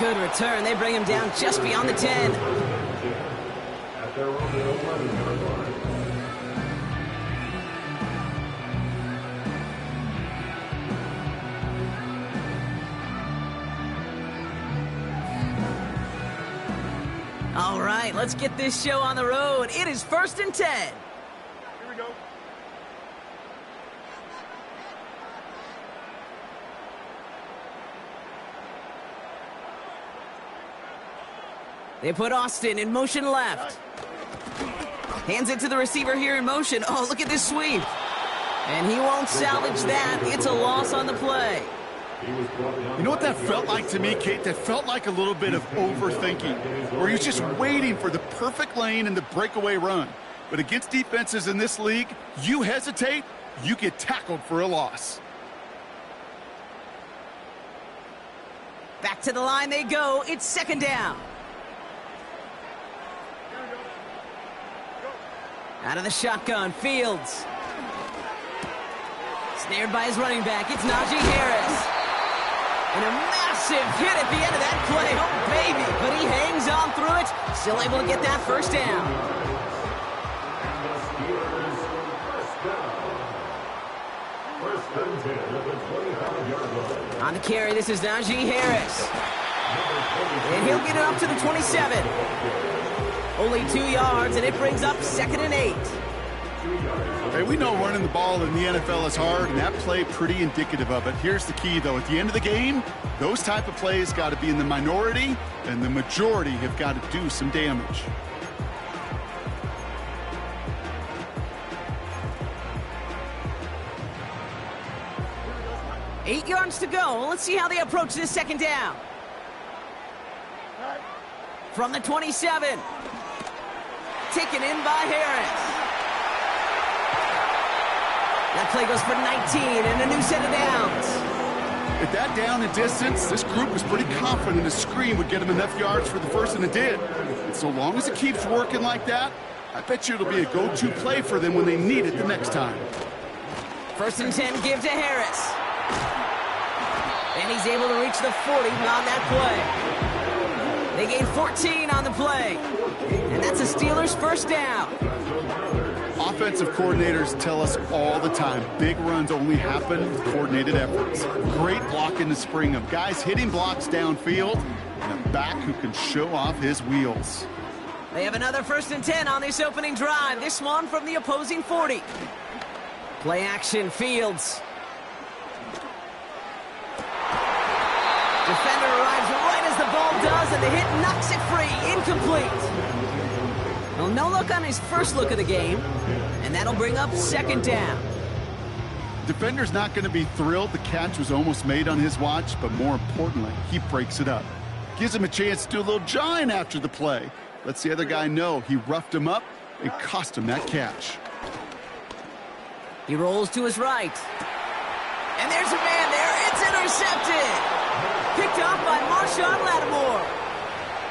Good return. They bring him down just beyond the 10. All right, let's get this show on the road. It is 1st and 10. Here we go. They put Austin in motion left. Hands it to the receiver here in motion. Oh, look at this sweep. And he won't salvage that. It's a loss on the play. You know what that felt like to me, Kate? That felt like a little bit of overthinking, where he's just waiting for the perfect lane and the breakaway run. But against defenses in this league, you hesitate, you get tackled for a loss. Back to the line they go. It's 2nd down. Out of the shotgun, Fields. Snared by his running back, it's Najee Harris. And a massive hit at the end of that play. Oh, baby. But he hangs on through it. Still able to get that 1st down. On the carry, this is Najee Harris. And he'll get it up to the 27. Only 2 yards, and it brings up 2nd and 8. Hey, we know running the ball in the NFL is hard, and that play pretty indicative of it. Here's the key, though. At the end of the game, those type of plays got to be in the minority, and the majority have got to do some damage. Eight yards to go. Let's see how they approach this 2nd down. From the 27. Taken in by Harris. That play goes for 19 and a new set of downs. At that down and distance, this group was pretty confident a screen would get him enough yards for the first, and it did. And so long as it keeps working like that, I bet you it'll be a go-to play for them when they need it the next time. 1st and 10, give to Harris. And he's able to reach the 40 on that play. They gain 14 on the play. And that's a Steelers' 1st down. Offensive coordinators tell us all the time, big runs only happen with coordinated efforts. Great block in the spring of guys hitting blocks downfield, and a back who can show off his wheels. They have another 1st and 10 on this opening drive, this one from the opposing 40. Play action, Fields. Defender arrives right as the ball does, and the hit knocks it free, incomplete. Well, no look on his first look of the game, and that'll bring up 2nd down. Defender's not going to be thrilled the catch was almost made on his watch, but more importantly, he breaks it up. Gives him a chance to do a little jawing after the play. Lets the other guy know he roughed him up and cost him that catch. He rolls to his right. And there's a man there. It's intercepted. Picked up by Marshawn Lattimore.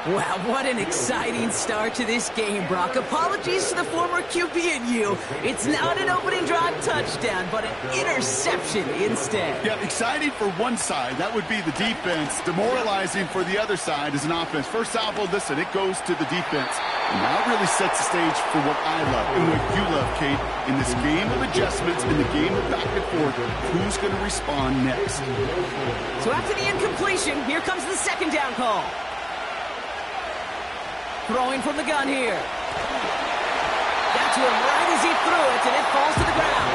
Wow, what an exciting start to this game, Brock. Apologies to the former QB and you. It's not an opening drive touchdown, but an interception instead. Yeah, exciting for one side. That would be the defense. Demoralizing for the other side as an offense. First salvo, listen, it goes to the defense. And that really sets the stage for what I love and what you love, Kate. In this game of adjustments, in the game of back and forth, who's going to respond next? So after the incompletion, here comes the 2nd down call. Throwing from the gun here. Got to him right as he threw it, and it falls to the ground.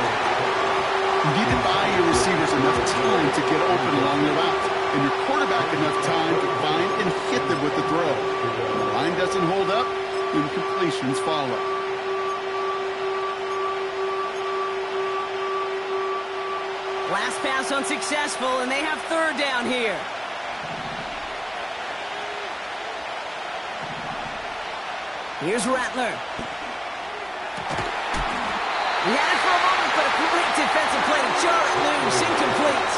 You need to buy your receivers enough time to get open along the route, and your quarterback enough time to find and hit them with the throw. When the line doesn't hold up, incompletions follow. Last pass unsuccessful, and they have 3rd down here. Here's Rattler. He had it for a moment, but a great defensive play to jar it loose. Incomplete.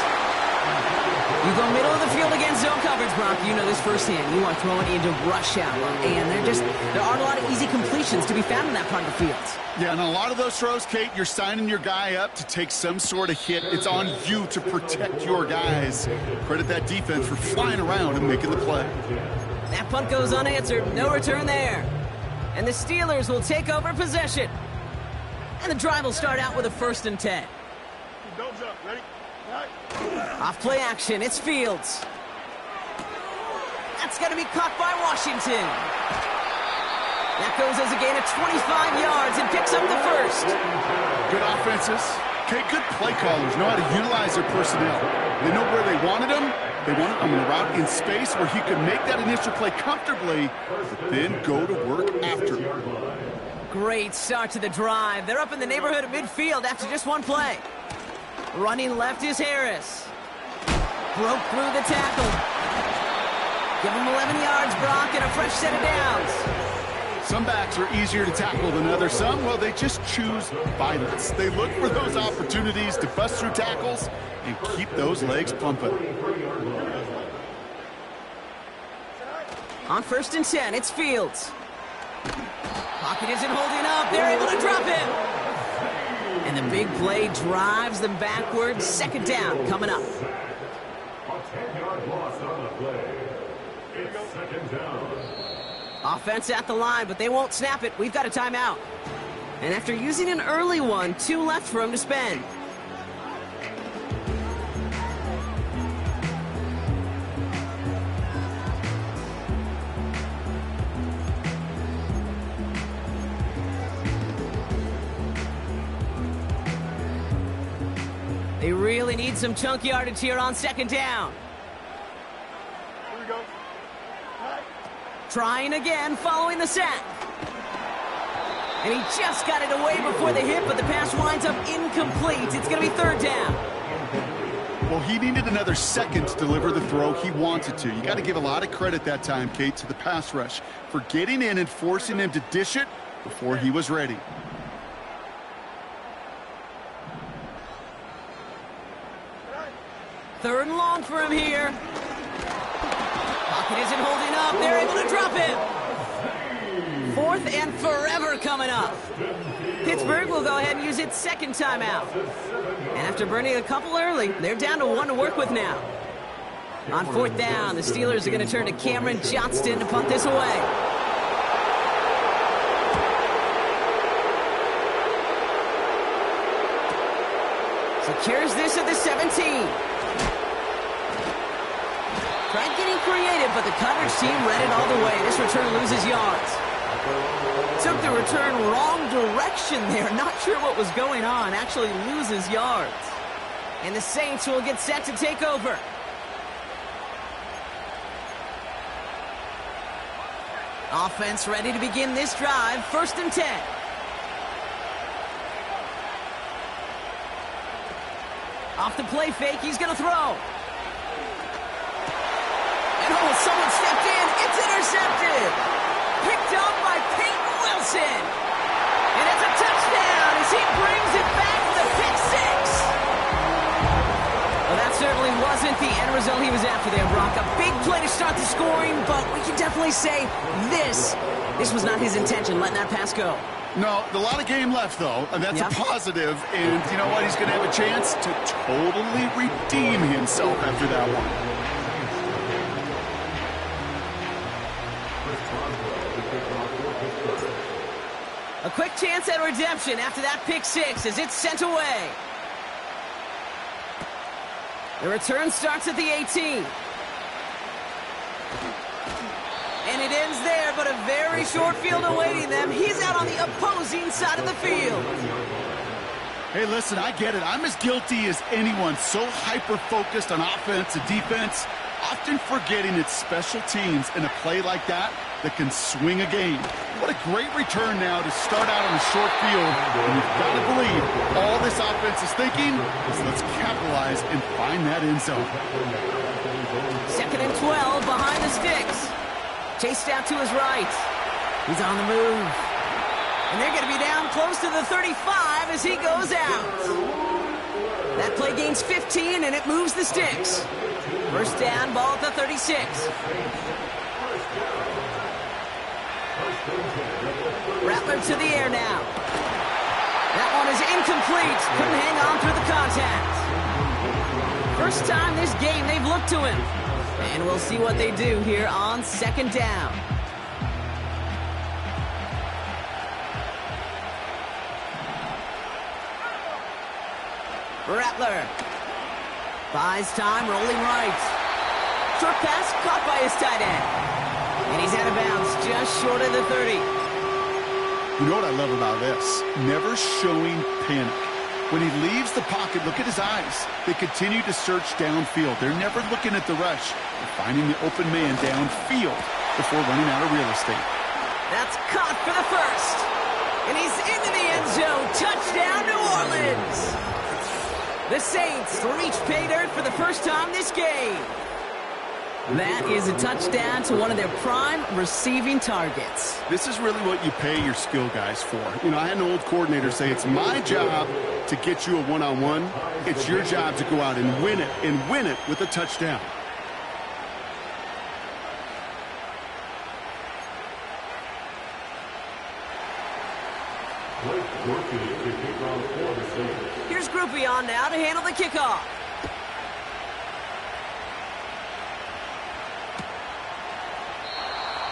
You go middle of the field against zone coverage, Brock. You know this firsthand. You are throwing into rush hour, and there aren't a lot of easy completions to be found in that part of the field. Yeah, and a lot of those throws, Kate, you're signing your guy up to take some sort of hit. It's on you to protect your guys. Credit that defense for flying around and making the play. That punt goes unanswered. No return there. And the Steelers will take over possession. And the drive will start out with a 1st and 10. Dogs up, ready? Off play action, it's Fields. That's going to be caught by Washington. That goes as a gain of 25 yards and picks up the 1st. Good offenses. Okay, good play callers know how to utilize their personnel. They know where they wanted them. They wanted them in a route in space where he could make that initial play comfortably, but then go to work after. Great start to the drive. They're up in the neighborhood of midfield after just one play. Running left is Harris. Broke through the tackle. Give him 11 yards, Brock, and a fresh set of downs. Some backs are easier to tackle than others. Some, well, they just choose violence. They look for those opportunities to bust through tackles and keep those legs pumping. On 1st and 10, it's Fields. Pocket isn't holding up. They're able to drop him. And the big play drives them backwards. 2nd down coming up. Offense at the line, but they won't snap it. We've got a timeout. And after using an early one, 2 left for him to spend. They really need some chunk yardage here on 2nd down. Here we go. Trying again following the sack. And he just got it away before the hit, but the pass winds up incomplete. It's going to be 3rd down. Well, he needed another second to deliver the throw he wanted to. You got to give a lot of credit that time, Kate, to the pass rush for getting in and forcing him to dish it before he was ready. Third and long for him here. Pocket isn't holding up. They're able to drop him. 4th and forever coming up. Pittsburgh will go ahead and use its 2nd timeout. And after burning a couple early, they're down to 1 to work with now. On 4th down, the Steelers are going to turn to Cameron Johnston to punt this away. Secures this at the 17. Tried getting creative, but the coverage team read it all the way. This return loses yards. Took the return wrong direction there. Not sure what was going on. Actually loses yards. And the Saints will get set to take over. Offense ready to begin this drive. 1st and 10. Off the play fake, he's going to throw. And oh, someone stepped in. It's intercepted. Picked up by Peyton Wilson. And it's a touchdown as he brings it back to the pick 6. Well, that certainly wasn't the end result he was after there, Brock. A big play to start the scoring, but we can definitely say this was not his intention, letting that pass go. No, a lot of game left, though, and that's a positive. And you know what? He's going to have a chance to totally redeem himself after that one. A quick chance at redemption after that pick 6 as it's sent away. The return starts at the 18. And it ends there, but a very short field awaiting them. He's out on the opposing side of the field. Hey, listen, I get it. I'm as guilty as anyone. So hyper-focused on offense and defense, often forgetting it's special teams in a play like that can swing a game. What a great return now to start out on a short field. And you've got to believe all this offense is thinking is let's capitalize and find that end zone. 2nd and 12 behind the sticks. Chased out to his right. He's on the move. And they're going to be down close to the 35 as he goes out. That play gains 15, and it moves the sticks. First down, ball at the 36. Rattler to the air now. That one is incomplete. Couldn't hang on through the contact. First time this game they've looked to him. And we'll see what they do here on second down. Rattler buys time, rolling right. Short pass caught by his tight end. And he's out of bounds, just short of the 30. You know what I love about this? Never showing panic. When he leaves the pocket, look at his eyes. They continue to search downfield. They're never looking at the rush. They're finding the open man downfield before running out of real estate. That's caught for the first. And he's into the end zone. Touchdown, New Orleans. The Saints reach pay dirt for the first time this game. That is a touchdown to one of their prime receiving targets. This is really what you pay your skill guys for. You know, I had an old coordinator say it's my job to get you a one-on-one. It's your job to go out and win it with a touchdown. Here's Groupie on now to handle the kickoff.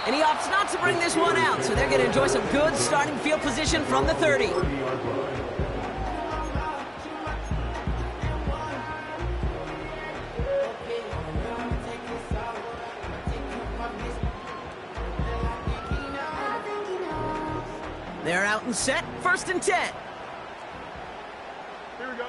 And he opts not to bring this one out, so they're going to enjoy some good starting field position from the 30. They're out and set, 1st and 10. Here we go.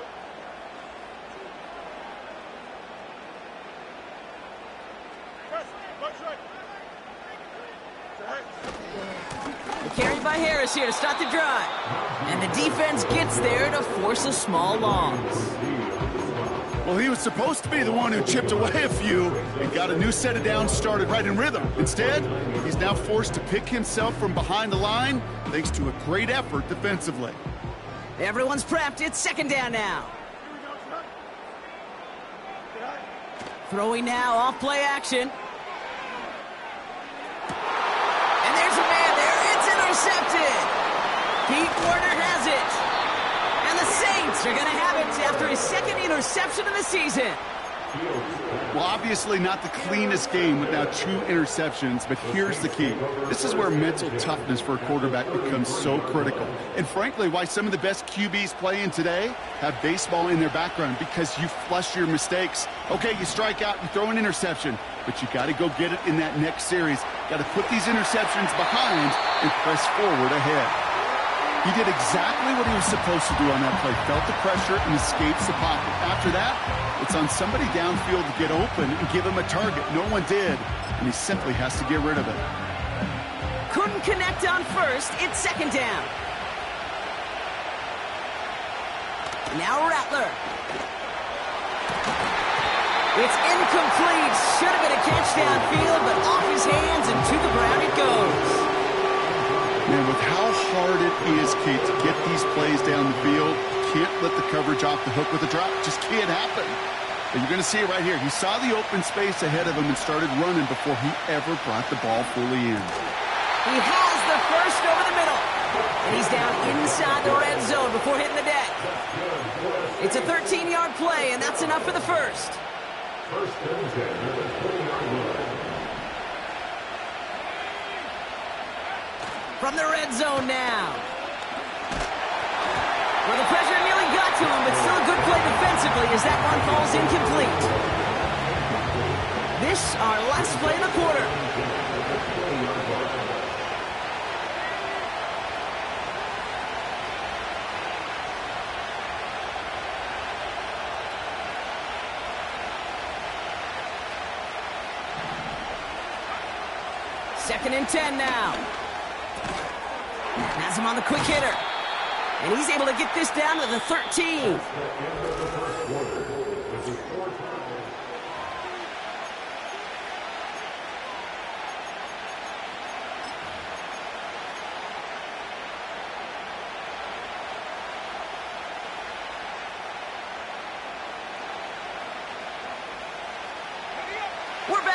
Carried by Harris here to start the drive. And the defense gets there to force a small loss. Well, he was supposed to be the one who chipped away a few and got a new set of downs started right in rhythm. Instead, he's now forced to pick himself from behind the line thanks to a great effort defensively. Everyone's prepped. It's 2nd down now. Throwing now, off play action. And there's a man there. It's intercepted. Pete Werner has it. And the Saints are going to have it after his 2nd interception of the season. Well, obviously not the cleanest game without 2 interceptions, but here's the key. This is where mental toughness for a quarterback becomes so critical. And frankly, why some of the best QBs playing today have baseball in their background, because you flush your mistakes. Okay, you strike out, you throw an interception, but you got to go get it in that next series. Got to put these interceptions behind and press forward ahead. He did exactly what he was supposed to do on that play. Felt the pressure and escapes the pocket. After that, it's on somebody downfield to get open and give him a target. No one did, and he simply has to get rid of it. Couldn't connect on first. It's 2nd down. Now Rattler. It's incomplete. Should have been a catch downfield, but off his hands and to the ground it goes. Man, with how hard it is, Kate, to get these plays down the field, can't let the coverage off the hook with a drop. Just can't happen. But you're going to see it right here. He saw the open space ahead of him and started running before he ever brought the ball fully in. He has the first over the middle. And he's down inside the red zone before hitting the deck. It's a 13-yard play, and that's enough for the first. From the red zone now. Well, the pressure nearly got to him, but still a good play defensively as that one falls incomplete. This, our last play of the quarter. Second and 10 now. Has him on the quick hitter. And he's able to get this down to the 13.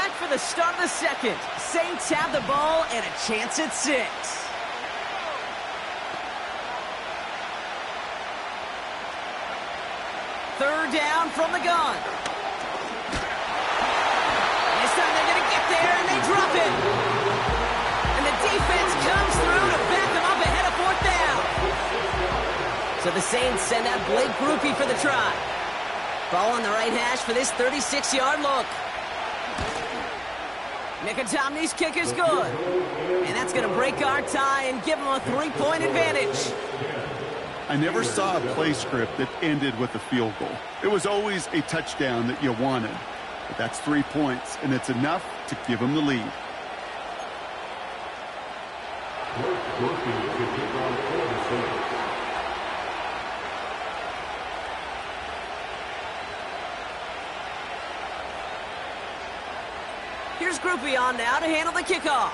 back for the start of the second. Saints have the ball and a chance at 6. Third down from the gun. This time they're going to get there, and they drop it. And the defense comes through to back them up ahead of 4th down. So the Saints send out Blake Grupe for the try. Ball on the right hash for this 36-yard look. Nicotomni's kick is good. And that's going to break our tie and give them a 3-point advantage. I never saw a play script that ended with a field goal. It was always a touchdown that you wanted. But that's 3 points, and it's enough to give them the lead. Here's Grupe on now to handle the kickoff.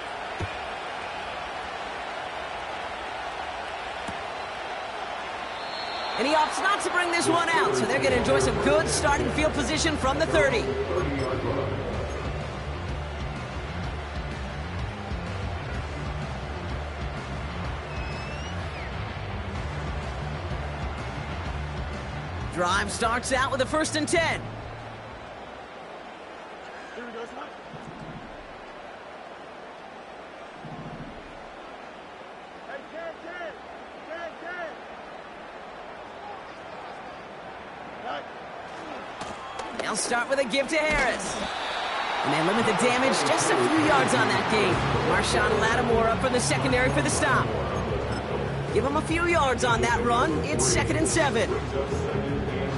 And he opts not to bring this one out, so they're going to enjoy some good starting field position from the 30. Drive starts out with a 1st and 10. They'll start with a give to Harris. And they limit the damage just a few yards on that game. Marshawn Lattimore up from the secondary for the stop. Give him a few yards on that run. It's 2nd and 7.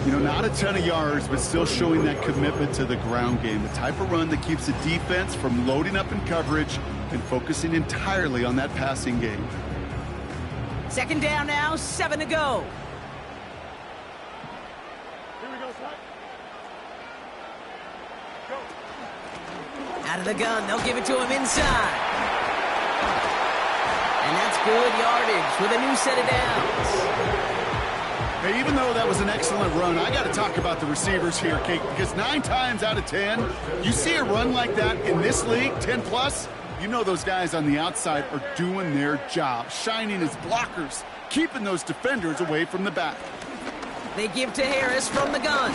You know, not a ton of yards, but still showing that commitment to the ground game. The type of run that keeps the defense from loading up in coverage and focusing entirely on that passing game. 2nd down now, 7 to go. Out of the gun, they'll give it to him inside. And that's good yardage with a new set of downs. Hey, even though that was an excellent run, I got to talk about the receivers here, Kate, because 9 times out of 10, you see a run like that in this league, 10+, you know those guys on the outside are doing their job, shining as blockers, keeping those defenders away from the back. They give to Harris from the gun.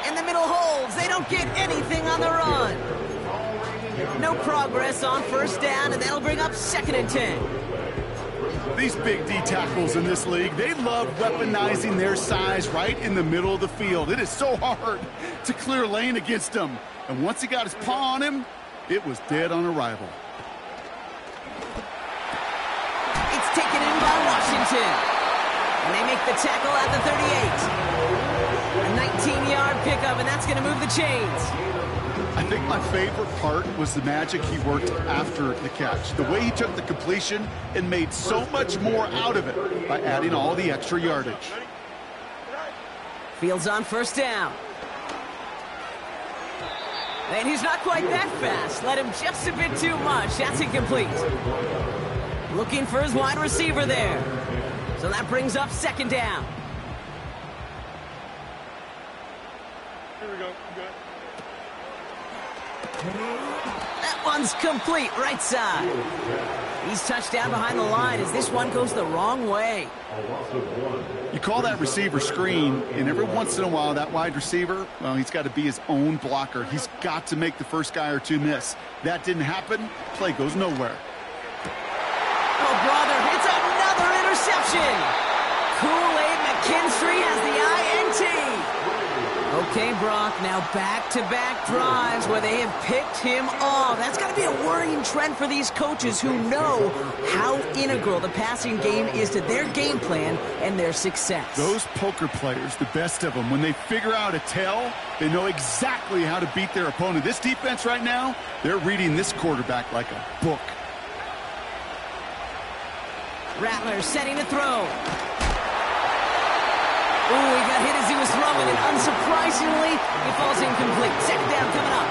And the middle holds. They don't get anything on the run. No progress on 1st down, and that'll bring up 2nd and 10. These big D tackles in this league, they love weaponizing their size right in the middle of the field. It is so hard to clear lane against them. And once he got his paw on him, it was dead on arrival. It's taken in by Washington. And they make the tackle at the 38. A 19-yard pickup, and that's going to move the chains. I think my favorite part was the magic he worked after the catch. The way he took the completion and made so much more out of it by adding all the extra yardage. Fields on 1st down. And he's not quite that fast. Let him just a bit too much. That's incomplete. Looking for his wide receiver there. So that brings up 2nd down. Here we go. Good. That one's complete, right side. He's touched down behind the line as this one goes the wrong way. You call that receiver screen, and every once in a while, that wide receiver, well, he's got to be his own blocker. He's got to make the first guy or two miss. That didn't happen. Play goes nowhere. Oh, brother, it's another interception. Kool-Aid McKinstry has the INT. Okay, Brock, now back-to-back drives where they have picked him off. That's got to be a worrying trend for these coaches who know how integral the passing game is to their game plan and their success. Those poker players, the best of them, when they figure out a tell, they know exactly how to beat their opponent. This defense right now, they're reading this quarterback like a book. Rattler setting to throw. Ooh, he got hit as he was throwing, and unsurprisingly, he falls incomplete. 2nd down coming up.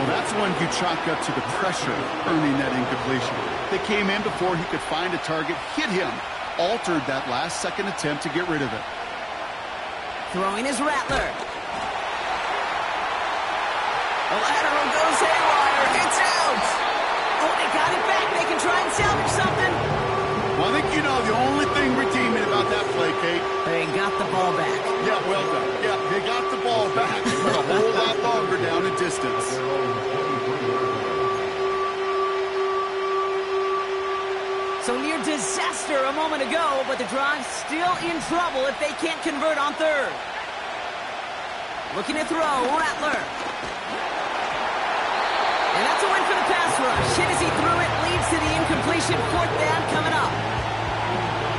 Well, that's one you chalk up to the pressure earning that incompletion. They came in before he could find a target, hit him, altered that last-second attempt to get rid of it. Throwing is Rattler. The lateral goes haywire. It's out. Oh, they got it back. They can try and salvage something. Well, I think you know the only thing redeeming about that play, Kate. They got the ball back. Yeah, well done. Yeah, they got the ball back, but a whole lot longer down in distance. So near disaster a moment ago, but the drive's still in trouble if they can't convert on third. Looking to throw, Rattler. And that's a win for the pass rush. Hit as he threw it, leads to the incompletion. Fourth down coming up.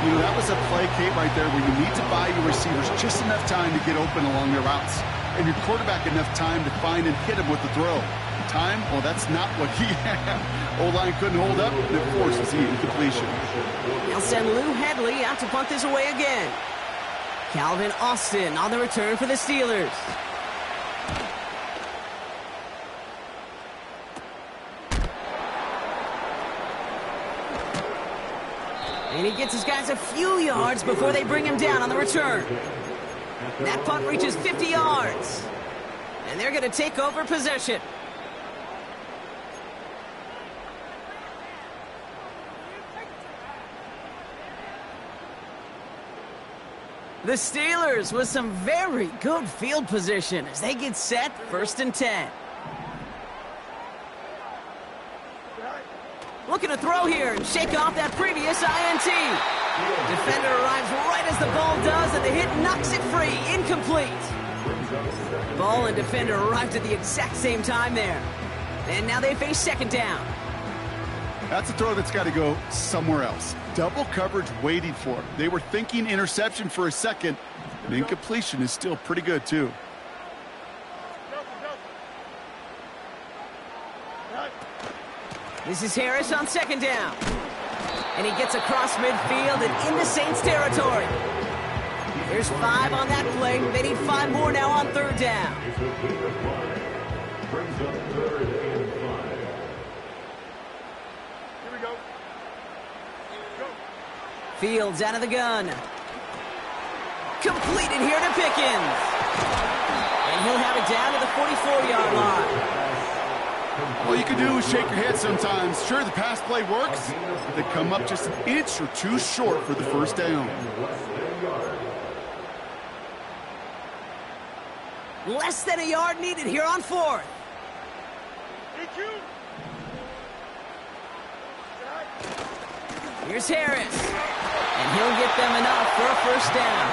You know, that was a play, Kate, right there where you need to buy your receivers just enough time to get open along their routes. And your quarterback enough time to find and hit him with the throw. Time? Well, that's not what he had. O-line couldn't hold up, and it forces the incompletion. They'll send Lou Hedley out to punt this away again. Calvin Austin on the return for the Steelers. And he gets his guys a few yards before they bring him down on the return. That punt reaches 50 yards. And they're going to take over possession. The Steelers with some very good field position as they get set, 1st and 10. Looking to throw here and shake off that previous INT. Defender arrives right as the ball does, and the hit knocks it free. Incomplete. Ball and defender arrived at the exact same time there. And now they face 2nd down. That's a throw that's got to go somewhere else. Double coverage waiting for it. They were thinking interception for a second, and incompletion is still pretty good, too. This is Harris on 2nd down. And he gets across midfield and into Saints territory. There's 5 on that play. They need 5 more now on 3rd down. Here we go. Fields out of the gun. Completed here to Pickens. And he'll have it down to the 44-yard line. All you can do is shake your head sometimes. Sure, the pass play works, but they come up just an inch or two short for the 1st down. Less than a yard needed here on 4th. Here's Harris. And he'll get them enough for a 1st down.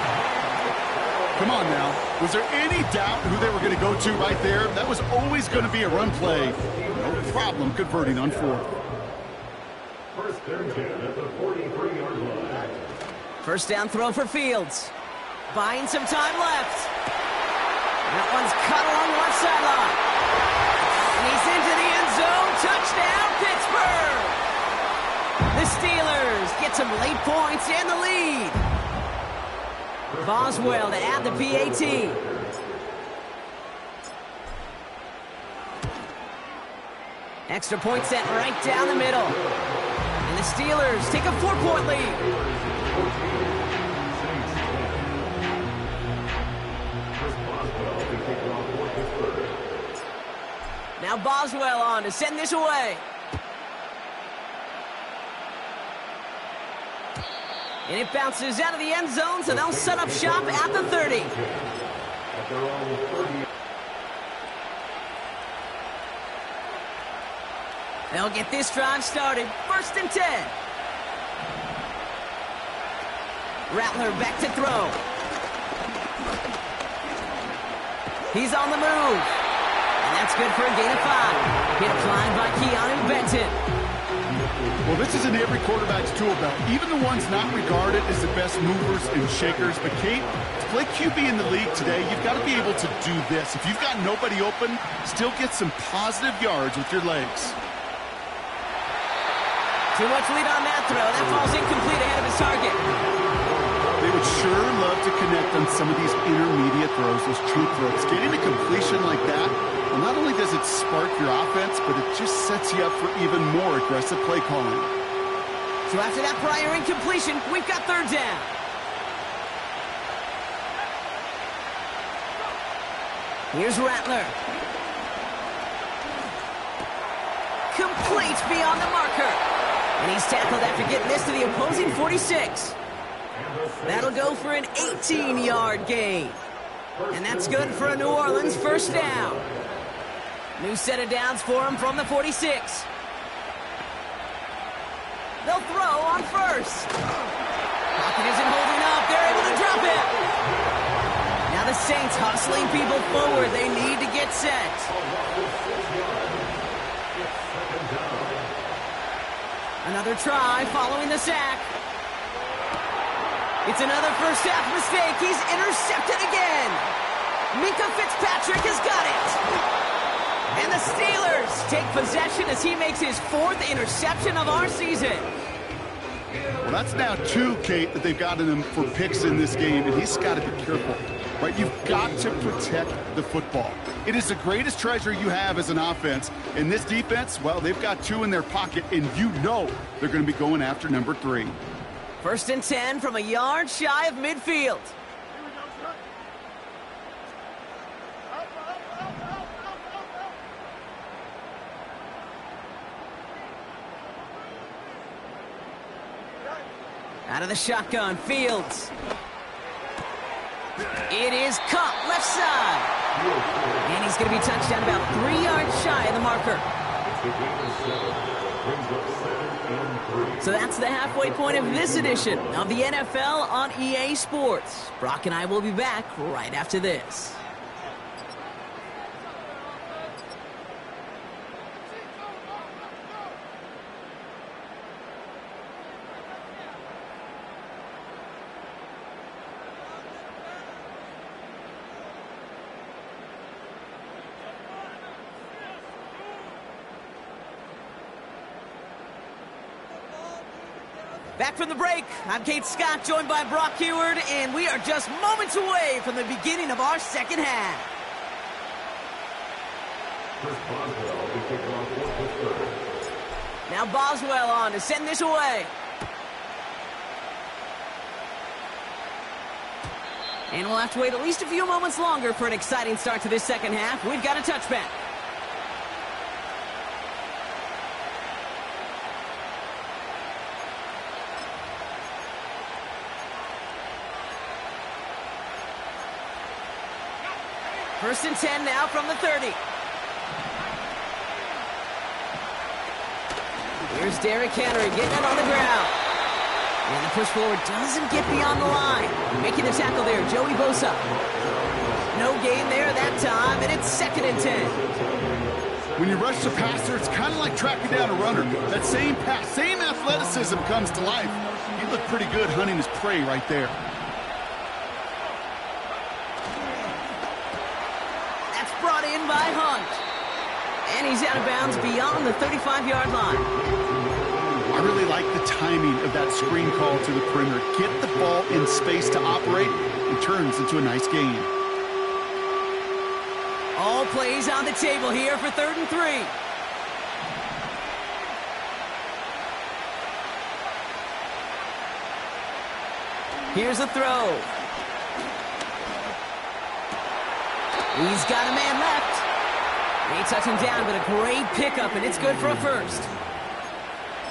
Come on now. Was there any doubt who they were going to go to right there? That was always going to be a run play. No problem converting on 4th. 1st and 10 at the 43-yard line. 1st down throw for Fields. Buying some time left. That one's cut along the left sideline. And he's into the end zone. Touchdown, Pittsburgh! The Steelers get some late points and the lead. Boswell to add the PAT. Extra point set right down the middle. And the Steelers take a 4-point lead. Now Boswell on to send this away. And it bounces out of the end zone, so they'll set up shop at the 30. They'll get this drive started. 1st and 10. Rattler back to throw. He's on the move. And that's good for a gain of 5. Hit applied by Keanu Benton. Well, this is in every quarterback's tool belt. Even the ones not regarded as the best movers and shakers. But, Kate, to play QB in the league today, you've got to be able to do this. If you've got nobody open, still get some positive yards with your legs. Too much lead on that throw. That falls incomplete ahead of his target. They would sure love to connect on some of these intermediate throws, those true throws. Getting a completion like that, well, not only does it spark your offense, but it just sets you up for even more aggressive play calling. So after that prior incompletion, we've got 3rd down. Here's Rattler. complete beyond the marker. And he's tackled after getting this to the opposing 46. That'll go for an 18-yard gain. And that's good for a New Orleans first down. New set of downs for him from the 46. They'll throw on first. Pocket isn't holding up. They're able to drop it. Now the Saints hustling people forward. They need to get set. Another try following the sack. It's another first half mistake. He's intercepted again. Minka Fitzpatrick has got it. And the Steelers take possession as he makes his 4th interception of our season. Well, that's now 2, Kate, that they've gotten him for picks in this game, and he's got to be careful. Right? You've got to protect the football. It is the greatest treasure you have as an offense. In this defense, well, they've got 2 in their pocket, and you know they're going to be going after number 3. 1st and 10 from a yard shy of midfield. Out of the shotgun, Fields. It is caught left side. And he's going to be touched down about 3 yards shy of the marker. So that's the halfway point of this edition of the NFL on EA Sports. Brock and I will be back right after this. Back from the break, I'm Kate Scott, joined by Brock Heward, and we are just moments away from the beginning of our second half. Now Boswell on to send this away. And we'll have to wait at least a few moments longer for an exciting start to this second half. We've got a touchback. First and 10 now from the 30. Here's Derrick Henry getting it on the ground. And the push forward doesn't get beyond the line. Making the tackle there, Joey Bosa. No gain there that time, and it's 2nd and 10. When you rush the passer, it's kind of like tracking down a runner. That same pass, same athleticism comes to life. He looked pretty good hunting his prey right there. Brought in by Hunt. And he's out of bounds beyond the 35-yard line. I really like the timing of that screen call to the perimeter. Get the ball in space to operate, and turns into a nice gain. All plays on the table here for 3rd and 3. Here's a throw. He's got a man left. They touch him down, but a great pickup, and it's good for a first.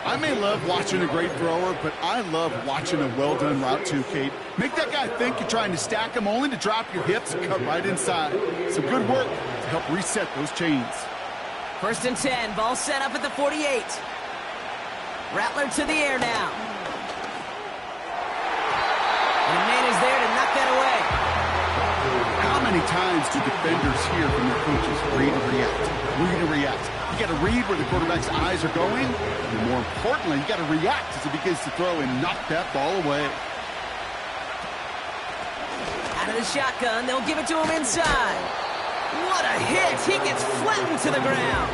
I may love watching a great thrower, but I love watching a well-done route too, Kate. Make that guy think you're trying to stack him only to drop your hips and cut right inside. Some good work to help reset those chains. 1st and 10, ball set up at the 48. Rattler to the air now. And a man is there to knock that away. How many times do defenders hear from their coaches, read and react, read and react? You got to read where the quarterback's eyes are going, and more importantly, you got to react as he begins to throw and knock that ball away. Out of the shotgun, they'll give it to him inside. What a hit! He gets flattened to the ground.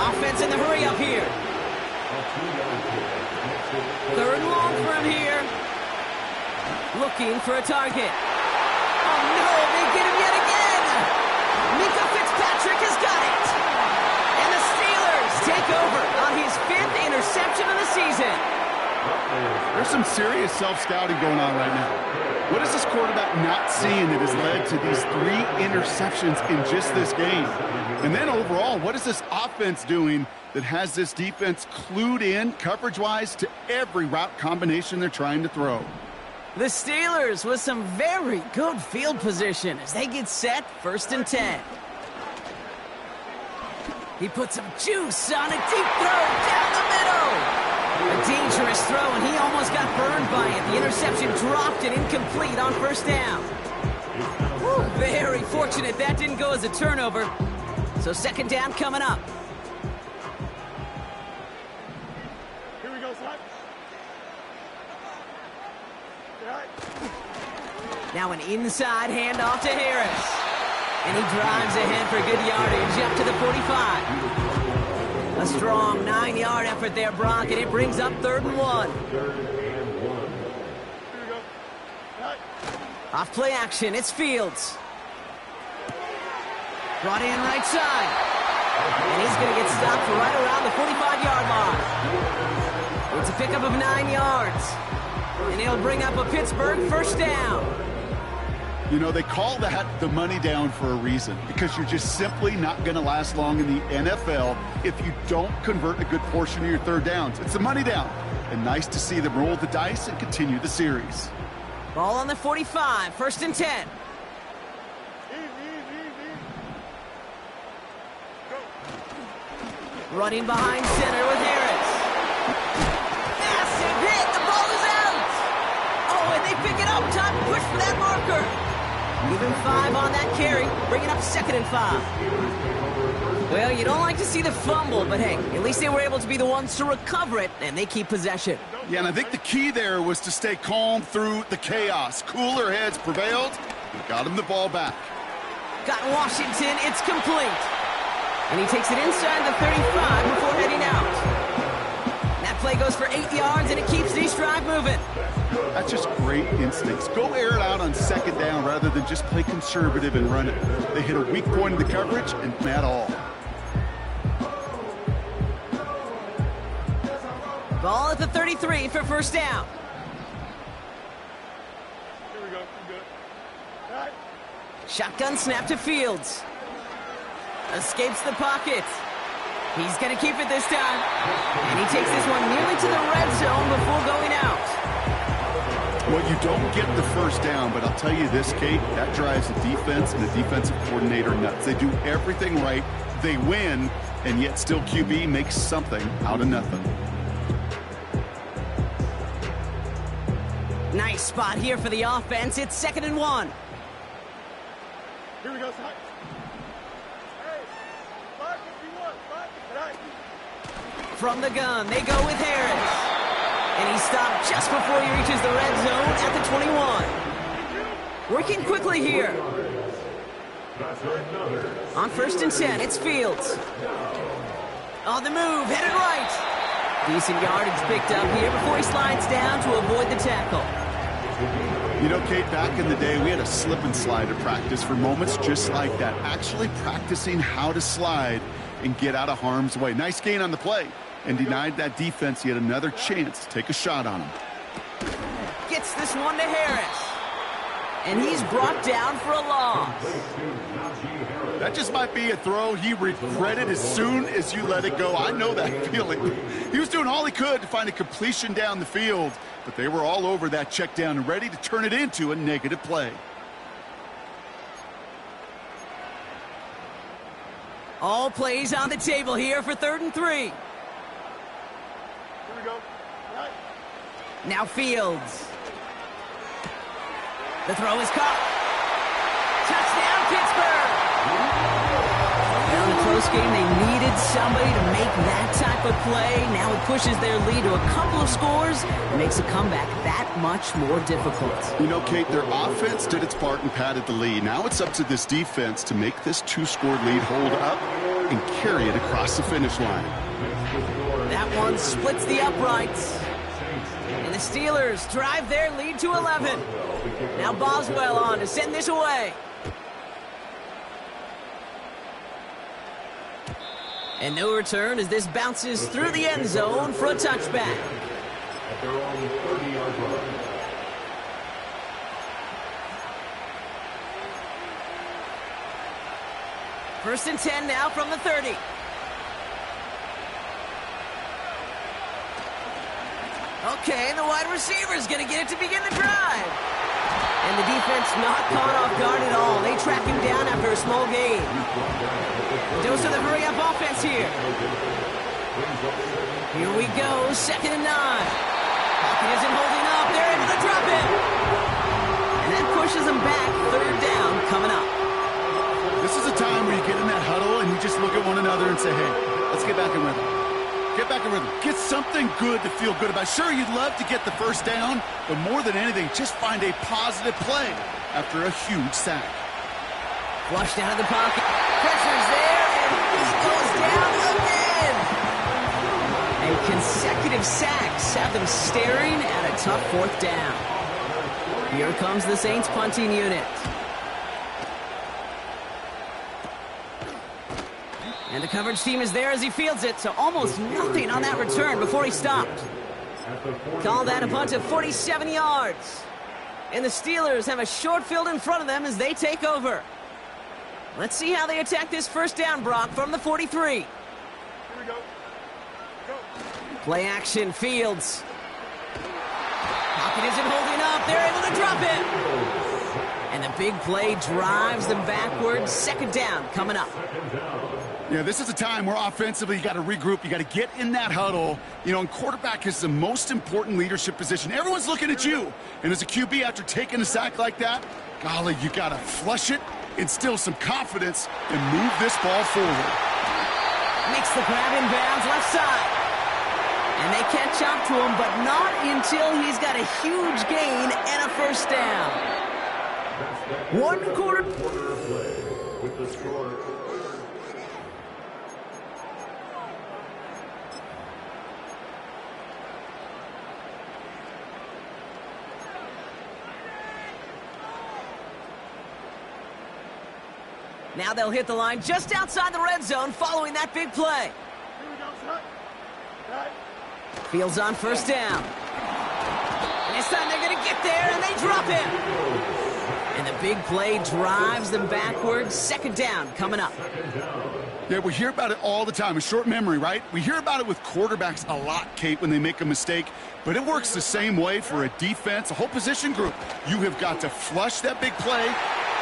Offense in the hurry up here. 3rd and long for him here. Looking for a target. Oh no, they get him yet again! Minka Fitzpatrick has got it! And the Steelers take over on his 5th interception of the season. There's some serious self-scouting going on right now. What is this quarterback not seeing that has led to these 3 interceptions in just this game? And then overall, what is this offense doing that has this defense clued in coverage-wise to every route combination they're trying to throw? The Steelers with some very good field position as they get set, 1st and 10. He puts some juice on a deep throw down the middle. A dangerous throw, and he almost got burned by it. The interception dropped and incomplete on 1st down. Woo, very fortunate that didn't go as a turnover. So 2nd down coming up. Here we go, son. Now an inside handoff to Harris. And he drives ahead for good yardage up to the 45. A strong 9-yard effort there, Brock, and it brings up 3rd and 1. Off play action, it's Fields. Brought in right side. And he's going to get stopped right around the 45-yard line. It's a pickup of 9 yards. And he'll bring up a Pittsburgh 1st down. You know, they call that the money down for a reason, because you're just simply not going to last long in the NFL if you don't convert a good portion of your 3rd downs. It's the money down. And nice to see them roll the dice and continue the series. Ball on the 45, 1st and 10. Running behind center with Harris. Massive hit, the ball is out. Oh, and they pick it up, time to push for that marker. Give him 5 on that carry, bringing up 2nd and 5. Well, you don't like to see the fumble, but hey, at least they were able to be the ones to recover it, and they keep possession. Yeah, and I think the key there was to stay calm through the chaos. Cooler heads prevailed, and got him the ball back. Got Washington, it's complete. And he takes it inside the 35 before heading out. That play goes for 8 yards, and it keeps these drive moving. That's just great instincts. Go air it out on 2nd down rather than just play conservative and run it. They hit a weak point in the coverage, and not all. Ball at the 33 for 1st down. Here we go. Good. All right. Shotgun snap to Fields. Escapes the pocket. He's going to keep it this time. And he takes this one nearly to the red zone before going out. Well, you don't get the 1st down, but I'll tell you this, Kate, that drives the defense and the defensive coordinator nuts. They do everything right. They win, and yet still QB makes something out of nothing. Nice spot here for the offense. It's 2nd and 1. Here we go, son. Hey, 551, 5, From the gun, they go with Harris. And he stopped just before he reaches the red zone at the 21. Working quickly here. On 1st and 10, it's Fields. On the move, headed right. Decent yardage picked up here before he slides down to avoid the tackle. You know, Kate, back in the day, we had a slip and slide at practice for moments just like that. Actually practicing how to slide and get out of harm's way. Nice gain on the play. And denied that defense yet another chance to take a shot on him. Gets this one to Harris. And he's brought down for a loss. That just might be a throw he regretted as soon as you let it go. I know that feeling. He was doing all he could to find a completion down the field, but they were all over that check down and ready to turn it into a negative play. All plays on the table here for 3rd and 3. Here we go. All right. Now Fields. The throw is caught. Touchdown, Pittsburgh! Now in a close game, they needed somebody to make that type of play. Now it pushes their lead to a couple of scores and makes a comeback that much more difficult. You know, Kate, their offense did its part and padded the lead. Now it's up to this defense to make this 2-score lead hold up and carry it across the finish line. That one splits the uprights. And the Steelers drive their lead to 11. Now Boswell on to send this away. And no return as this bounces through the end zone for a touchback. at their own 30-yard line. First and 10 now from the 30. Okay, the wide receiver's going to get it to begin the drive. And the defense not caught off guard at all. They track him down after a small gain. Dose of the hurry-up offense here. Here we go, 2nd and 9. Pocket isn't holding up. They're able to drop it. And that pushes them back. 3rd down coming up. This is a time where you get in that huddle and you just look at one another and say, hey, let's get back in rhythm. Get back in rhythm. Get something good to feel good about. Sure, you'd love to get the first down, but more than anything, just find a positive play after a huge sack. Flushed out of the pocket. Pressure's there, and he goes down again. And consecutive sacks have them staring at a tough 4th down. Here comes the Saints punting unit. And the coverage team is there as he fields it, so almost nothing on that return before he stopped. Call that a punt of 47 yards. And the Steelers have a short field in front of them as they take over. Let's see how they attack this first down, Brock, from the 43. Here we go. Go. Play action, Fields. Pocket isn't holding up. They're able to drop it. And the big play drives them backwards. 2nd down coming up. Yeah, this is a time where offensively you got to regroup. You got to get in that huddle. You know, and quarterback is the most important leadership position. Everyone's looking at you. And as a QB, after taking a sack like that, golly, you got to flush it, instill some confidence, and move this ball forward. Makes the grab in bounds left side. And they catch up to him, but not until he's got a huge gain and a first down. 1 quarter. With the score. Now they'll hit the line just outside the red zone following that big play. Here we go, son. Right. Fields on first down. And this time they're going to get there, and they drop him. And the big play drives them backwards. 2nd down coming up. Yeah, we hear about it all the time. A short memory, right? We hear about it with quarterbacks a lot, Kate, when they make a mistake. But it works the same way for a defense, a whole position group. You have got to flush that big play.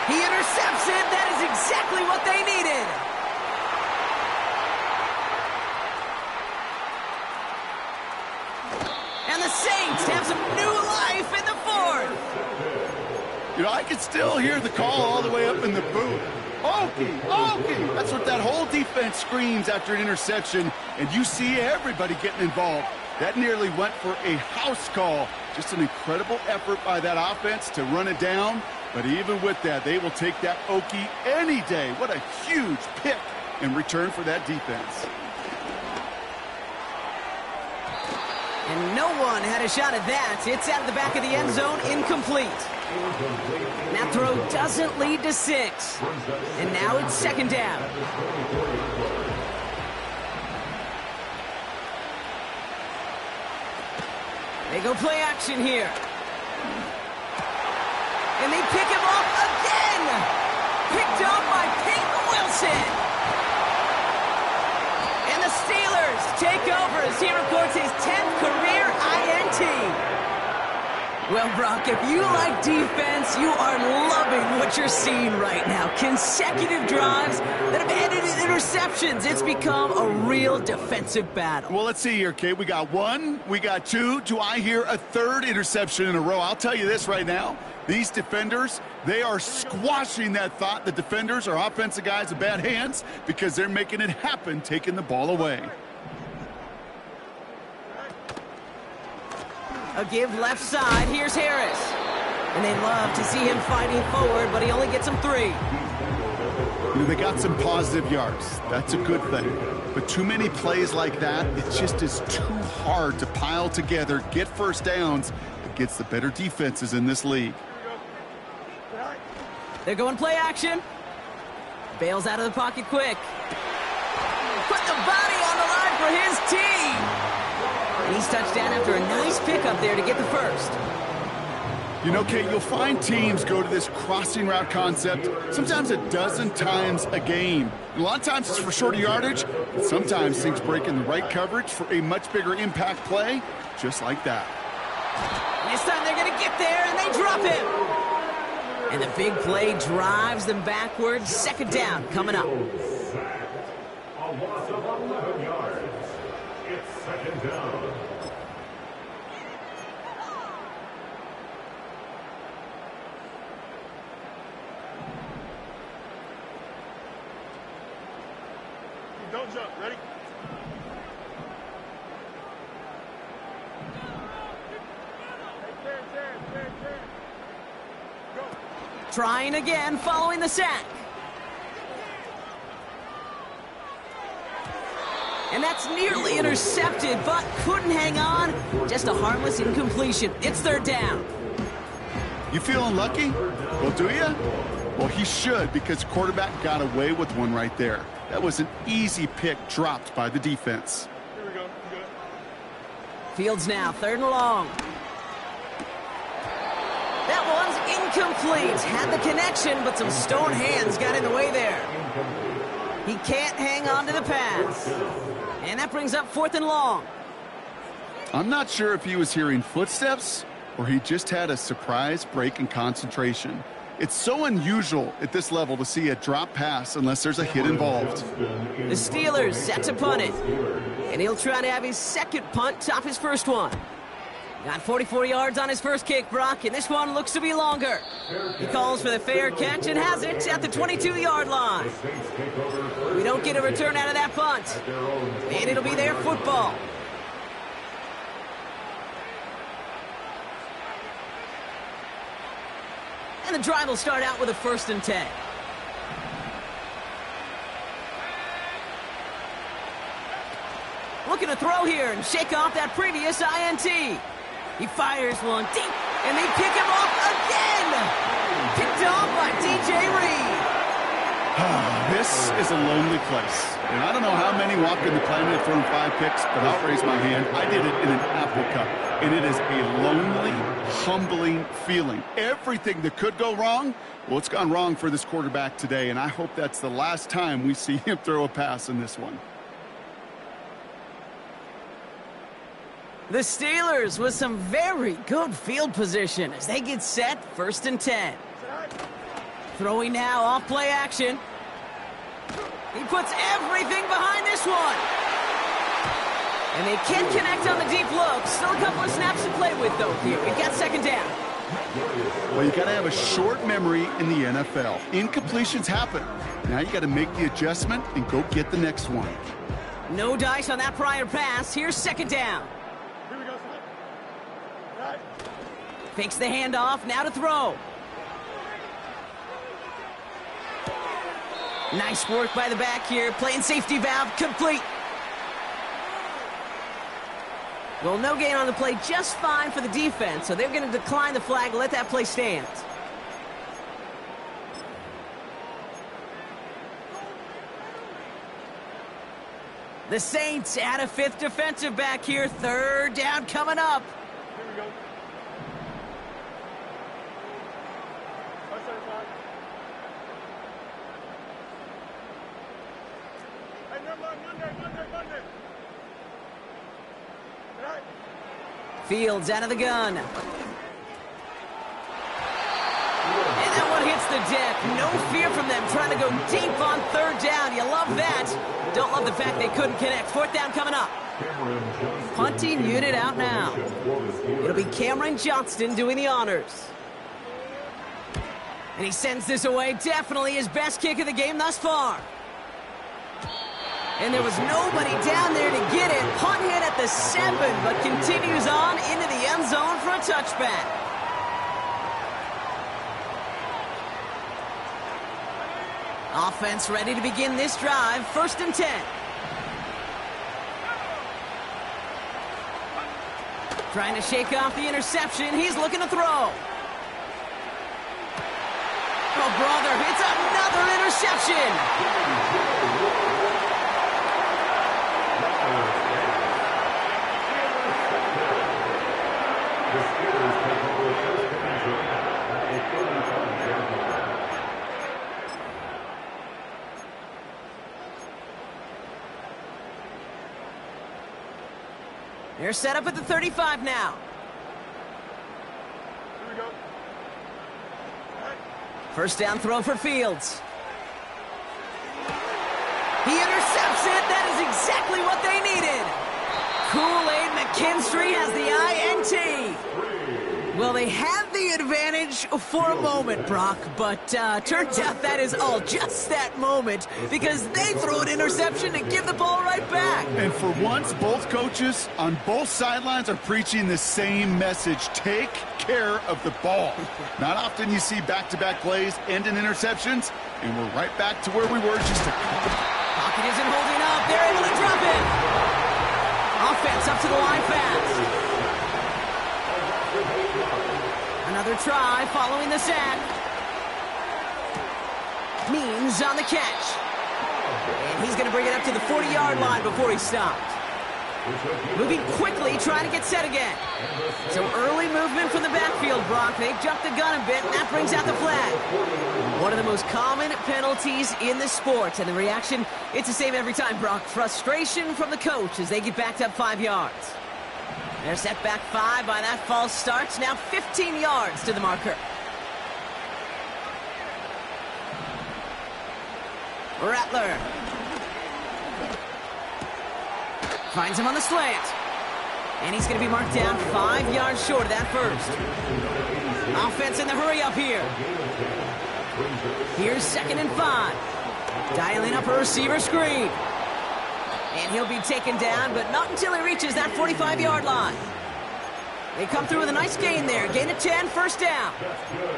He intercepts it. That is exactly what they needed. And the Saints have some new life in the 4th. You know, I can still hear the call all the way up in the booth. Okie, Okie. That's what that whole defense screams after an interception, and you see everybody getting involved. That nearly went for a house call. Just an incredible effort by that offense to run it down. But even with that, they will take that Okie any day. What a huge pick in return for that defense. And no one had a shot at that. It's out of the back of the end zone, incomplete. That throw doesn't lead to 6. And now it's 2nd down. They go play action here. And they pick him up again. Picked up by Peyton Wilson. And the Steelers take over as he records his 10th career INT. Well, Brock, if you like defense, you are loving what you're seeing right now. Consecutive drives that have ended in interceptions. It's become a real defensive battle. Well, let's see here, Kate. We got 1, we got 2. Do I hear a 3rd interception in a row? I'll tell you this right now. These defenders, they are squashing that thought. The defenders are offensive guys with bad hands because they're making it happen, taking the ball away. A give left side. Here's Harris. And they love to see him fighting forward, but he only gets them 3. You know, they got some positive yards. That's a good thing. But too many plays like that, it just is too hard to pile together, get first downs against the better defenses in this league. They're going play action. Bails out of the pocket quick. Put the body on the line for his team. And he's touched down after a nice pickup there to get the first. You know, Kate, you'll find teams go to this crossing route concept sometimes a dozen times a game. A lot of times it's for shorter yardage, but sometimes things break in the right coverage for a much bigger impact play, just like that. This time they're going to get there, and they drop him. And the big play drives them backwards. Second down coming up. A loss of 11 yards. It's second down. Don't jump. Ready? Go. Trying again following the sack. And that's nearly intercepted, but couldn't hang on. Just a harmless incompletion. It's third down. You feeling lucky? Well, do you? Well, he should, because quarterback got away with one right there. That was an easy pick dropped by the defense. Here we go. You good? Fields now, third and long. That one's incomplete. Had the connection, but some stone hands got in the way there. He can't hang on to the pass. And that brings up fourth and long. I'm not sure if he was hearing footsteps or he just had a surprise break in concentration. It's so unusual at this level to see a drop pass unless there's a hit involved. The Steelers set to punt it. And he'll try to have his second punt top his first one. Got 44 yards on his first kick, Brock, and this one looks to be longer. He calls for the fair catch and has it at the 22-yard line. We don't get a return out of that punt. And it'll be their football. And the drive will start out with a 1st and 10. Looking to throw here and shake off that previous INT. He fires one deep, and they pick him off again. Picked off by DJ Reed. This is a lonely place. And I don't know how many walk in the planet have thrown 5 picks, but I'll raise my hand. I did it in an Apple Cup. And it is a lonely, humbling feeling. Everything that could go wrong, well, it's gone wrong for this quarterback today. And I hope that's the last time we see him throw a pass in this one. The Steelers with some very good field position as they get set, 1st and 10. Throwing now off play action. He puts everything behind this one. And they can't connect on the deep look. Still a couple of snaps to play with, though, here. We've got second down. Well, you got to have a short memory in the NFL. Incompletions happen. Now you got to make the adjustment and go get the next one. No dice on that prior pass. Here's second down. Here we go, son. Right. Fakes the handoff. Now to throw. Nice work by the back here. Playing safety valve complete. Well, no gain on the play, just fine for the defense, so they're going to decline the flag and let that play stand. The Saints add a 5th defensive back here. Third down coming up. Here we go. Hey, Monday. Right. Fields out of the gun. And that one hits the deck. No fear from them trying to go deep on third down. You love that. Don't love the fact they couldn't connect. Fourth down coming up. Punting unit out now. It'll be Cameron Johnston doing the honors. And he sends this away. Definitely his best kick of the game thus far. And there was nobody down there to get it. Punt hit at the 7, but continues on into the end zone for a touchback. Offense ready to begin this drive. 1st and 10. Trying to shake off the interception. He's looking to throw. Oh, brother, it's another interception. They're set up at the 35 now. Here we go. First down throw for Fields. He intercepts it. That is exactly what they needed. Kool-Aid McKinstry has the INT. Well, they had the advantage for a moment, Brock, but turns out that is all just that moment because they throw an interception and give the ball right back. And for once, both coaches on both sidelines are preaching the same message. Take care of the ball. Not often you see back-to-back plays end in interceptions, and we're right back to where we were just a couple. Pocket isn't holding up. They're able to drop it. Offense up to the line fast. Another try following the sack. Means on the catch. And he's going to bring it up to the 40-yard line before he stopped. Moving quickly, trying to get set again. So early movement from the backfield, Brock. They jumped the gun a bit, and that brings out the flag. One of the most common penalties in the sport. And the reaction, it's the same every time, Brock. Frustration from the coach as they get backed up 5 yards. They're set back 5 by that false start. Now 15 yards to the marker. Rattler. Finds him on the slant. And he's going to be marked down 5 yards short of that first. Offense in the hurry up here. Here's 2nd and 5. Dialing up a receiver screen. And he'll be taken down, but not until he reaches that 45-yard line. They come through with a nice gain there. Gain of 10, first down.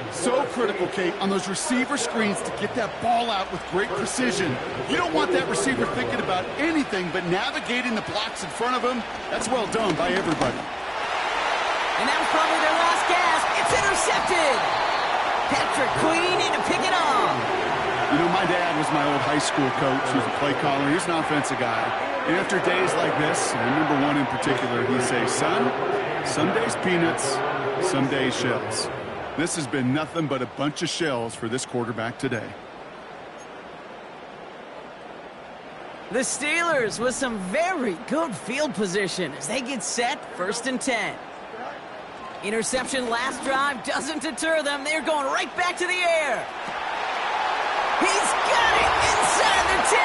So critical, Kate, on those receiver screens to get that ball out with great precision. You don't want that receiver thinking about anything but navigating the blocks in front of him. That's well done by everybody. And that was probably their last gasp. It's intercepted. Patrick Queen in to pick it off. You know, my dad was my old high school coach. He was a play caller. He was an offensive guy. And after days like this, I remember one in particular, he'd say, son, some days peanuts, some days shells. This has been nothing but a bunch of shells for this quarterback today. The Steelers with some very good field position as they get set, 1st and 10. Interception last drive doesn't deter them. They're going right back to the air. He's got it inside the 10.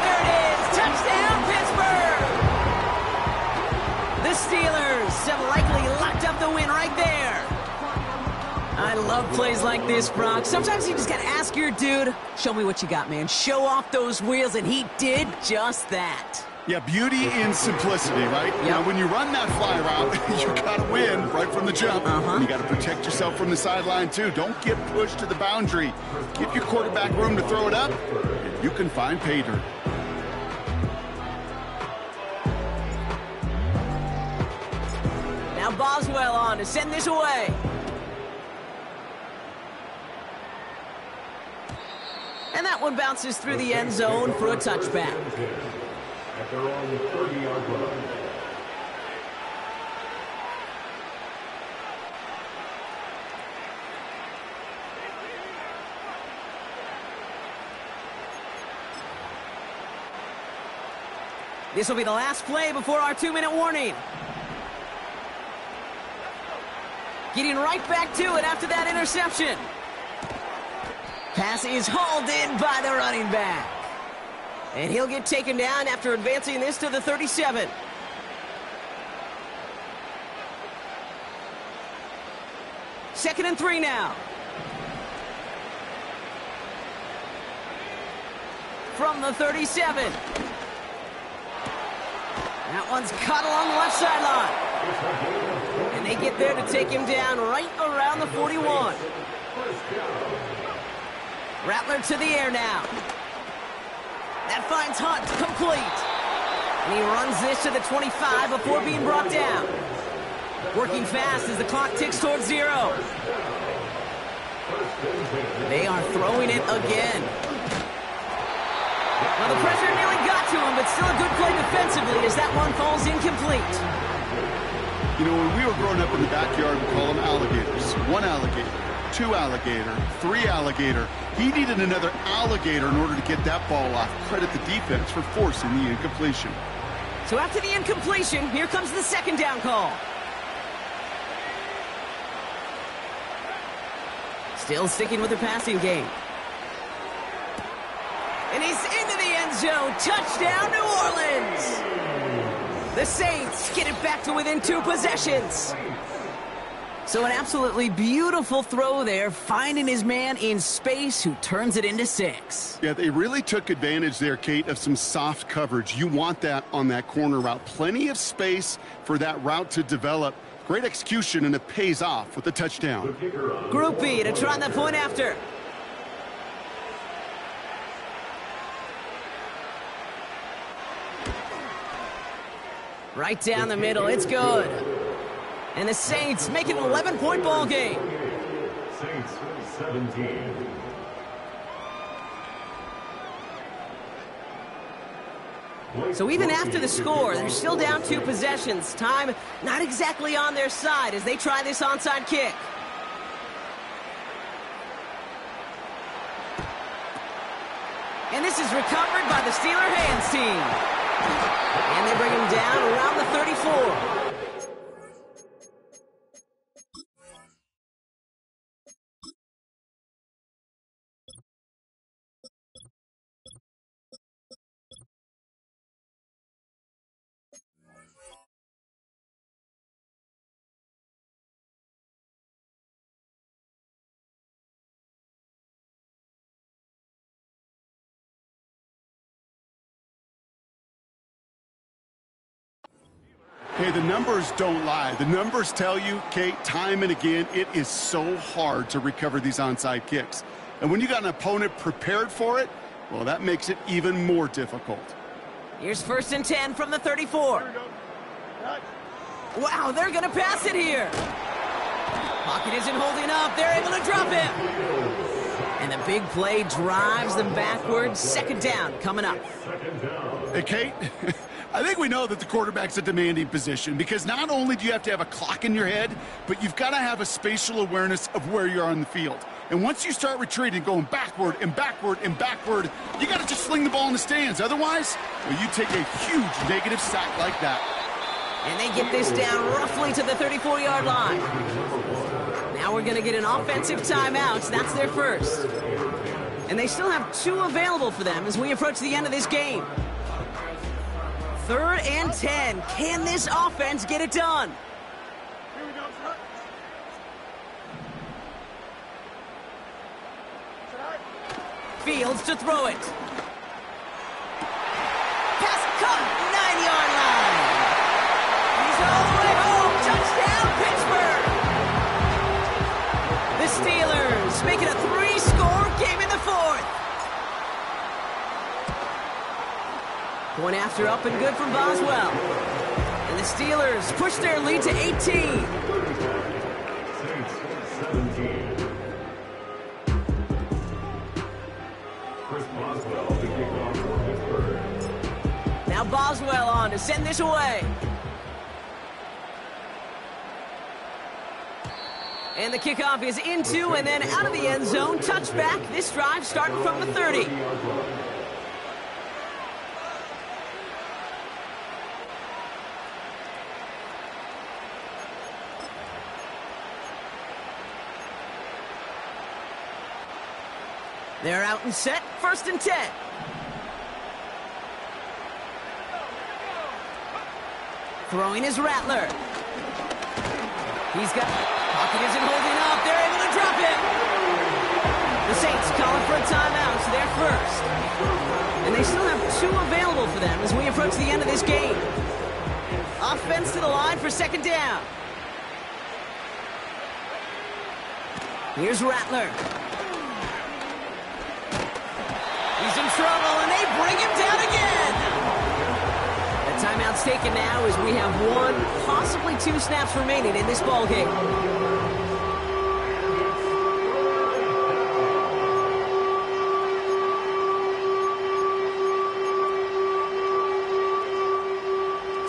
There it is. Touchdown, Pittsburgh. The Steelers have likely locked up the win right there. I love plays like this, Brock. Sometimes you just got to ask your dude, show me what you got, man. Show off those wheels, and he did just that. Yeah, beauty in simplicity, right? Yep. Now, when you run that fly route, you got to win right from the jump. You got to protect yourself from the sideline, too. Don't get pushed to the boundary. Give your quarterback room to throw it up, and you can find pay dirt. Now Boswell on to send this away. And that one bounces through the end zone for a touchback. At their own 30-yard line. This will be the last play before our 2-minute warning. Getting right back to it after that interception. Pass is hauled in by the running back. And he'll get taken down after advancing this to the 37. Second and 3 now. From the 37. That one's caught along the left sideline. And they get there to take him down right around the 41. Rattler to the air now. That finds Hunt complete. And he runs this to the 25 before being brought down. Working fast as the clock ticks towards 0. They are throwing it again. Well, the pressure nearly got to him, but still a good play defensively as that one falls incomplete. You know, when we were growing up in the backyard, we call them alligators. 1 alligator, 2 alligator, 3 alligator. He needed another alligator in order to get that ball off. Credit the defense for forcing the incompletion. So after the incompletion, here comes the second down call. Still sticking with the passing game. And he's into the end zone. Touchdown, New Orleans! The Saints get it back to within 2 possessions. So an absolutely beautiful throw there, finding his man in space who turns it into 6. Yeah, they really took advantage there, Kate, of some soft coverage. You want that on that corner route. Plenty of space for that route to develop. Great execution, and it pays off with a touchdown. Group B to try that point after. Right down the middle, it's good. And the Saints make it an 11-point ball game. Saints 17. So even after the score, they're still down 2 possessions. Time not exactly on their side as they try this onside kick. And this is recovered by the Steeler hands team. And they bring him down around the 34. Hey, the numbers don't lie. The numbers tell you, Kate, time and again, it is so hard to recover these onside kicks. And when you got an opponent prepared for it, well, that makes it even more difficult. Here's 1st and 10 from the 34. Wow, they're going to pass it here. Pocket isn't holding up. They're able to drop him. And the big play drives them backwards. 2nd down coming up. Hey, Kate, I think we know that the quarterback's a demanding position because not only do you have to have a clock in your head, but you've got to have a spatial awareness of where you are on the field. And once you start retreating, going backward and backward and backward, you got to just sling the ball in the stands. Otherwise, well, you take a huge negative sack like that. And they get this down roughly to the 34-yard line. Now we're going to get an offensive timeout. That's their first. And they still have 2 available for them as we approach the end of this game. 3rd and 10. Can this offense get it done? Here we go, sir. Fields to throw it. Pass cut, 9-yard line. He's all the way home. Touchdown, Pittsburgh. The Steelers make it a 3-score game in the 4th. Point after up and good from Boswell. And the Steelers push their lead to 18. Saints 17. Chris Boswell to kick off for Pittsburgh. Now Boswell on to send this away. And the kickoff is into and then out of the end zone. Touchback. This drive starting from the 30. They're out and set. 1st and 10. Throwing is Rattler. He's got... Pocket isn't holding up. They're able to drop it. The Saints calling for a timeout. So they're first. And they still have 2 available for them as we approach the end of this game. Offense to the line for 2nd down. Here's Rattler. He's in trouble, and they bring him down again. The timeout's taken now as we have 1, possibly 2 snaps remaining in this ball game.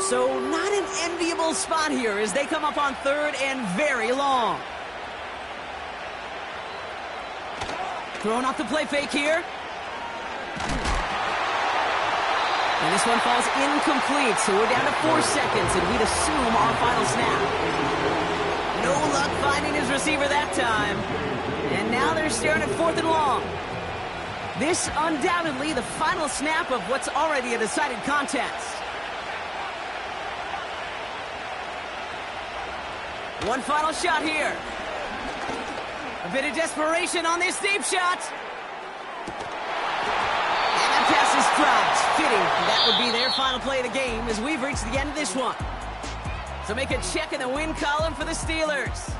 So not an enviable spot here as they come up on 3rd and very long. Throwing off the play fake here. And this one falls incomplete, so we're down to 4 seconds, and we'd assume our final snap. No luck finding his receiver that time. And now they're staring at 4th and long. This undoubtedly the final snap of what's already a decided contest. One final shot here. A bit of desperation on this deep shot. And that pass is dropped. Fitting. That would be their final play of the game as we've reached the end of this one. So make a check in the win column for the Steelers.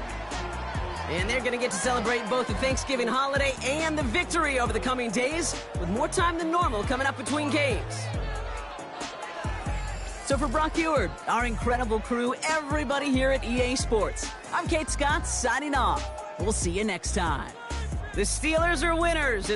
And they're going to get to celebrate both the Thanksgiving holiday and the victory over the coming days, with more time than normal coming up between games. So for Brock Eward, our incredible crew, everybody here at EA Sports, I'm Kate Scott signing off. We'll see you next time. The Steelers are winners.